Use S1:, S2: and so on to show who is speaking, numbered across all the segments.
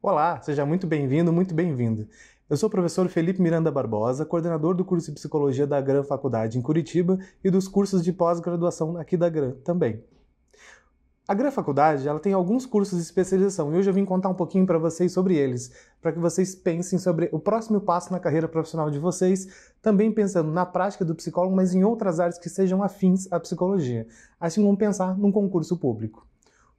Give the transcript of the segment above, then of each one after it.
S1: Olá, seja muito bem-vindo, muito bem-vinda. Eu sou o professor Felipe Miranda Barbosa, coordenador do curso de Psicologia da Gran Faculdade em Curitiba e dos cursos de pós-graduação aqui da Gran também. A Gran Faculdade ela tem alguns cursos de especialização e hoje eu vim contar um pouquinho para vocês sobre eles, para que vocês pensem sobre o próximo passo na carreira profissional de vocês, também pensando na prática do psicólogo, mas em outras áreas que sejam afins à psicologia, assim como pensar num concurso público.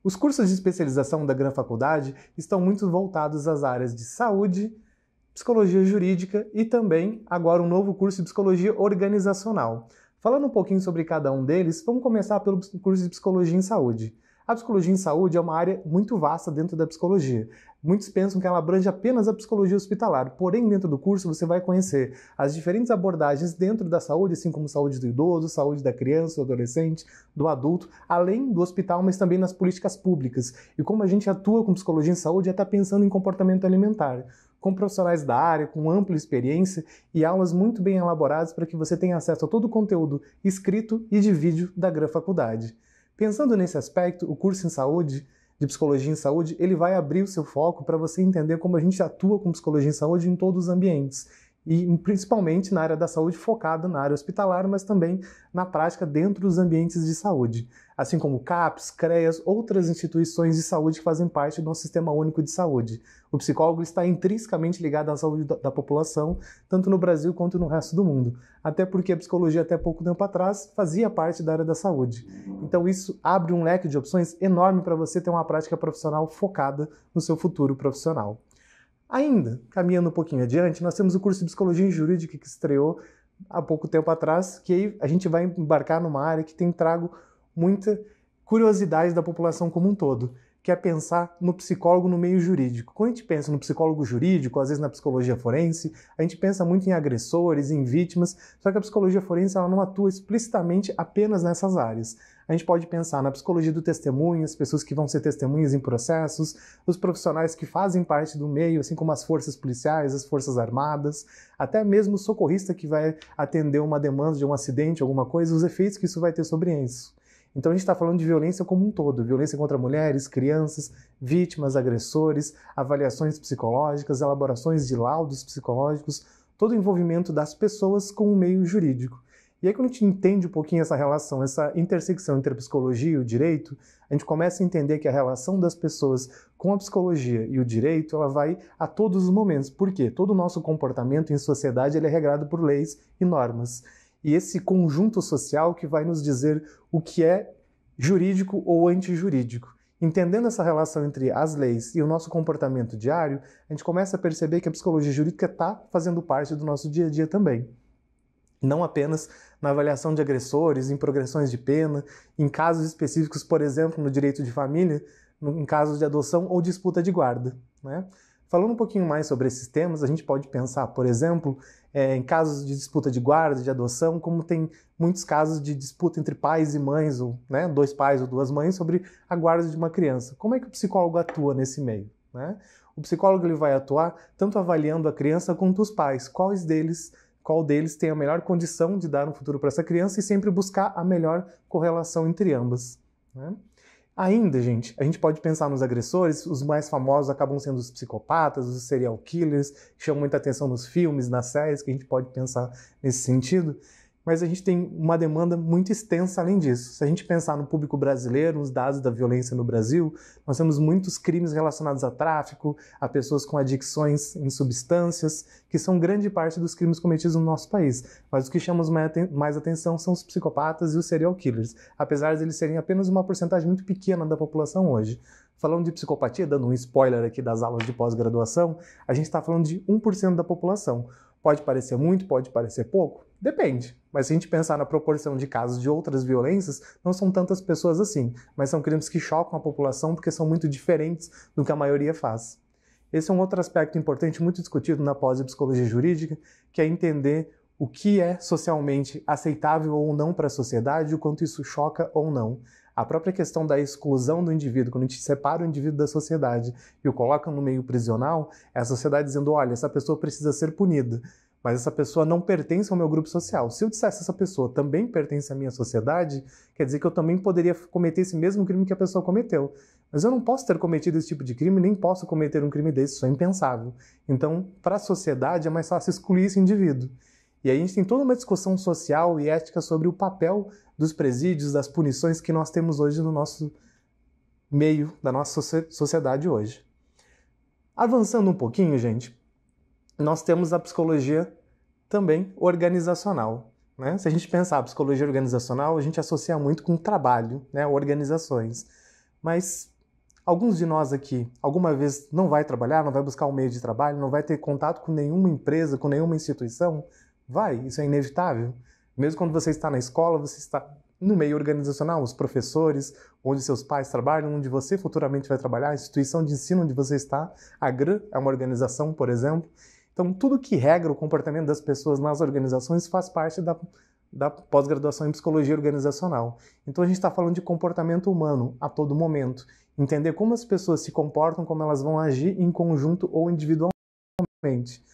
S1: Os cursos de especialização da Gran Faculdade estão muito voltados às áreas de saúde, psicologia jurídica e também agora um novo curso de psicologia organizacional. Falando um pouquinho sobre cada um deles, vamos começar pelo curso de psicologia em saúde. A psicologia em saúde é uma área muito vasta dentro da psicologia. Muitos pensam que ela abrange apenas a psicologia hospitalar, porém dentro do curso você vai conhecer as diferentes abordagens dentro da saúde, assim como saúde do idoso, saúde da criança, do adolescente, do adulto, além do hospital, mas também nas políticas públicas. E como a gente atua com psicologia em saúde é estar pensando em comportamento alimentar, com profissionais da área, com ampla experiência e aulas muito bem elaboradas para que você tenha acesso a todo o conteúdo escrito e de vídeo da Gran Faculdade. Pensando nesse aspecto, o curso em saúde, de psicologia em saúde, ele vai abrir o seu foco para você entender como a gente atua com psicologia em saúde em todos os ambientes. E principalmente na área da saúde focada na área hospitalar, mas também na prática dentro dos ambientes de saúde, assim como CAPS, CREAS, outras instituições de saúde que fazem parte do nosso Sistema Único de Saúde. O psicólogo está intrinsecamente ligado à saúde da população, tanto no Brasil quanto no resto do mundo, até porque a psicologia até pouco tempo atrás fazia parte da área da saúde. Então isso abre um leque de opções enorme para você ter uma prática profissional focada no seu futuro profissional. Ainda, caminhando um pouquinho adiante, nós temos o curso de Psicologia Jurídica que estreou há pouco tempo atrás, que aí a gente vai embarcar numa área que tem trago muita curiosidade da população como um todo, que é pensar no psicólogo no meio jurídico. Quando a gente pensa no psicólogo jurídico, às vezes na psicologia forense, a gente pensa muito em agressores, em vítimas, só que a psicologia forense ela não atua explicitamente apenas nessas áreas. A gente pode pensar na psicologia do testemunho, as pessoas que vão ser testemunhas em processos, os profissionais que fazem parte do meio, assim como as forças policiais, as forças armadas, até mesmo o socorrista que vai atender uma demanda de um acidente, alguma coisa, os efeitos que isso vai ter sobre isso. Então a gente está falando de violência como um todo, violência contra mulheres, crianças, vítimas, agressores, avaliações psicológicas, elaborações de laudos psicológicos, todo o envolvimento das pessoas com o meio jurídico. E aí quando a gente entende um pouquinho essa relação, essa intersecção entre a psicologia e o direito, a gente começa a entender que a relação das pessoas com a psicologia e o direito, ela vai a todos os momentos. Por quê? Todo o nosso comportamento em sociedade ele é regrado por leis e normas. E esse conjunto social que vai nos dizer o que é jurídico ou antijurídico. Entendendo essa relação entre as leis e o nosso comportamento diário, a gente começa a perceber que a psicologia jurídica está fazendo parte do nosso dia a dia também. Não apenas na avaliação de agressores, em progressões de pena, em casos específicos, por exemplo, no direito de família, em casos de adoção ou disputa de guarda, né? Falando um pouquinho mais sobre esses temas, a gente pode pensar, por exemplo, em casos de disputa de guarda, de adoção, como tem muitos casos de disputa entre pais e mães, ou né, dois pais ou duas mães, sobre a guarda de uma criança. Como é que o psicólogo atua nesse meio, né? O psicólogo ele vai atuar tanto avaliando a criança quanto os pais, qual deles tem a melhor condição de dar um futuro para essa criança e sempre buscar a melhor correlação entre ambas, né? Ainda, gente, a gente pode pensar nos agressores, os mais famosos acabam sendo os psicopatas, os serial killers, que chamam muita atenção nos filmes, nas séries, que a gente pode pensar nesse sentido, mas a gente tem uma demanda muito extensa além disso. Se a gente pensar no público brasileiro, nos dados da violência no Brasil, nós temos muitos crimes relacionados a tráfico, a pessoas com adicções em substâncias, que são grande parte dos crimes cometidos no nosso país. Mas o que chama mais atenção são os psicopatas e os serial killers, apesar de eles serem apenas uma porcentagem muito pequena da população hoje. Falando de psicopatia, dando um spoiler aqui das aulas de pós-graduação, a gente está falando de 1% da população. Pode parecer muito, pode parecer pouco? Depende. Mas se a gente pensar na proporção de casos de outras violências, não são tantas pessoas assim, mas são crimes que chocam a população porque são muito diferentes do que a maioria faz. Esse é um outro aspecto importante, muito discutido na pós-psicologia jurídica, que é entender o que é socialmente aceitável ou não para a sociedade, o quanto isso choca ou não. A própria questão da exclusão do indivíduo, quando a gente separa o indivíduo da sociedade e o coloca no meio prisional, é a sociedade dizendo, olha, essa pessoa precisa ser punida, mas essa pessoa não pertence ao meu grupo social. Se eu dissesse essa pessoa também pertence à minha sociedade, quer dizer que eu também poderia cometer esse mesmo crime que a pessoa cometeu. Mas eu não posso ter cometido esse tipo de crime, nem posso cometer um crime desse, isso é impensável. Então, para a sociedade é mais fácil excluir esse indivíduo. E aí a gente tem toda uma discussão social e ética sobre o papel dos presídios, das punições que nós temos hoje no nosso meio, da nossa sociedade hoje. Avançando um pouquinho, gente, nós temos a psicologia também organizacional. Né? Se a gente pensar a psicologia organizacional, a gente associa muito com trabalho, né? Organizações. Mas alguns de nós aqui, alguma vez não vai trabalhar, não vai buscar um meio de trabalho, não vai ter contato com nenhuma empresa, com nenhuma instituição? Vai, isso é inevitável. Mesmo quando você está na escola, você está no meio organizacional, os professores, onde seus pais trabalham, onde você futuramente vai trabalhar, a instituição de ensino onde você está, a GRAN é uma organização, por exemplo. Então, tudo que regra o comportamento das pessoas nas organizações faz parte da pós-graduação em psicologia organizacional. Então, a gente está falando de comportamento humano a todo momento. Entender como as pessoas se comportam, como elas vão agir em conjunto ou individualmente.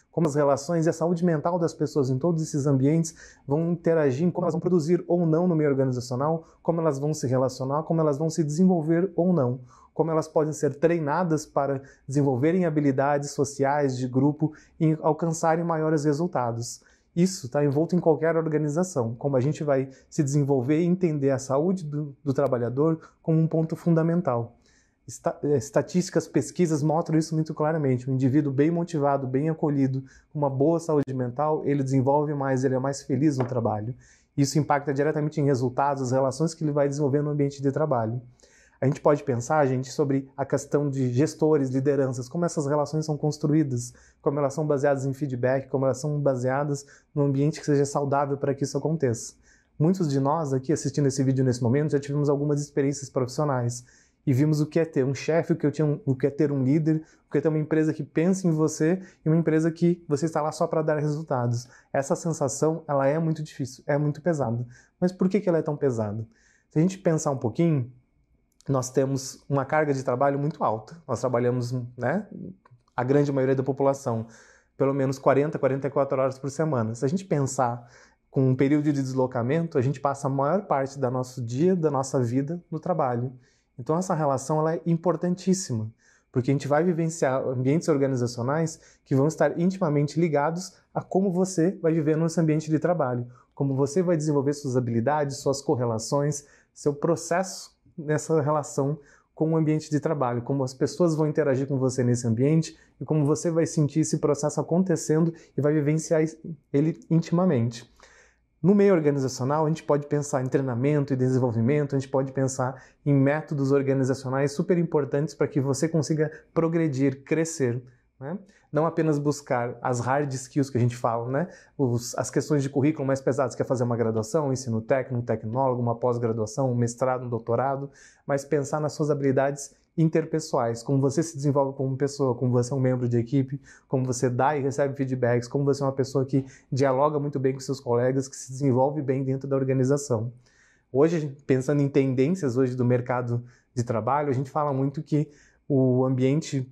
S1: Como as relações e a saúde mental das pessoas em todos esses ambientes vão interagir, como elas vão produzir ou não no meio organizacional, como elas vão se relacionar, como elas vão se desenvolver ou não, como elas podem ser treinadas para desenvolverem habilidades sociais de grupo e alcançarem maiores resultados. Isso está envolto em qualquer organização, como a gente vai se desenvolver e entender a saúde do trabalhador como um ponto fundamental. Estatísticas, pesquisas mostram isso muito claramente. Um indivíduo bem motivado, bem acolhido, com uma boa saúde mental, ele desenvolve mais, ele é mais feliz no trabalho. Isso impacta diretamente em resultados, as relações que ele vai desenvolver no ambiente de trabalho. A gente pode pensar, gente, sobre a questão de gestores, lideranças, como essas relações são construídas, como elas são baseadas em feedback, como elas são baseadas num ambiente que seja saudável para que isso aconteça. Muitos de nós aqui assistindo esse vídeo nesse momento já tivemos algumas experiências profissionais e vimos o que é ter um chefe, o que é ter um líder, o que é ter uma empresa que pensa em você e uma empresa que você está lá só para dar resultados. Essa sensação, ela é muito difícil, é muito pesada. Mas por que ela é tão pesada? Se a gente pensar um pouquinho, nós temos uma carga de trabalho muito alta. Nós trabalhamos, né, a grande maioria da população, pelo menos 40, 44 horas por semana. Se a gente pensar com um período de deslocamento, a gente passa a maior parte do nosso dia, da nossa vida, no trabalho. Então essa relação ela é importantíssima, porque a gente vai vivenciar ambientes organizacionais que vão estar intimamente ligados a como você vai viver nesse ambiente de trabalho, como você vai desenvolver suas habilidades, suas correlações, seu processo nessa relação com o ambiente de trabalho, como as pessoas vão interagir com você nesse ambiente e como você vai sentir esse processo acontecendo e vai vivenciar ele intimamente. No meio organizacional, a gente pode pensar em treinamento e desenvolvimento, a gente pode pensar em métodos organizacionais super importantes para que você consiga progredir, crescer, né? Não apenas buscar as hard skills que a gente fala, né? As questões de currículo mais pesadas, que é fazer uma graduação, um ensino técnico, um tecnólogo, uma pós-graduação, um mestrado, um doutorado, mas pensar nas suas habilidades interpessoais, como você se desenvolve como pessoa, como você é um membro de equipe, como você dá e recebe feedbacks, como você é uma pessoa que dialoga muito bem com seus colegas, que se desenvolve bem dentro da organização. Hoje, pensando em tendências hoje do mercado de trabalho, a gente fala muito que o ambiente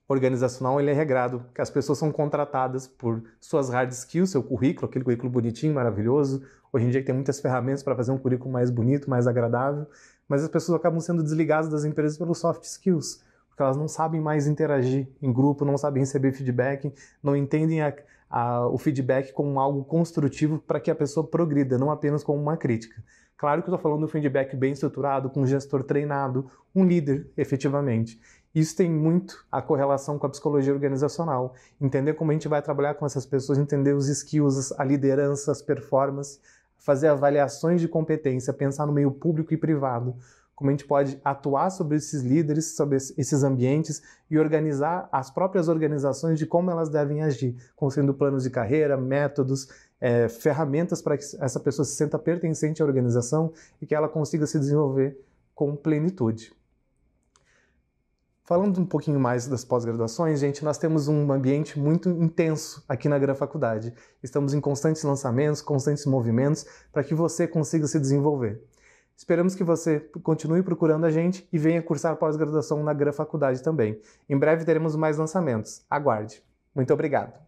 S1: organizacional ele é regrado, que as pessoas são contratadas por suas hard skills, seu currículo, aquele currículo bonitinho, maravilhoso. Hoje em dia tem muitas ferramentas para fazer um currículo mais bonito, mais agradável, mas as pessoas acabam sendo desligadas das empresas pelos soft skills, porque elas não sabem mais interagir em grupo, não sabem receber feedback, não entendem o feedback como algo construtivo para que a pessoa progrida, não apenas como uma crítica. Claro que eu estou falando de um feedback bem estruturado, com um gestor treinado, um líder, efetivamente. Isso tem muito a correlação com a psicologia organizacional. Entender como a gente vai trabalhar com essas pessoas, entender os skills, a liderança, as performances, fazer avaliações de competência, pensar no meio público e privado, como a gente pode atuar sobre esses líderes, sobre esses ambientes e organizar as próprias organizações de como elas devem agir, construindo planos de carreira, métodos, ferramentas para que essa pessoa se sinta pertencente à organização e que ela consiga se desenvolver com plenitude. Falando um pouquinho mais das pós-graduações, gente, nós temos um ambiente muito intenso aqui na Gran Faculdade. Estamos em constantes lançamentos, constantes movimentos, para que você consiga se desenvolver. Esperamos que você continue procurando a gente e venha cursar pós-graduação na Gran Faculdade também. Em breve teremos mais lançamentos. Aguarde. Muito obrigado.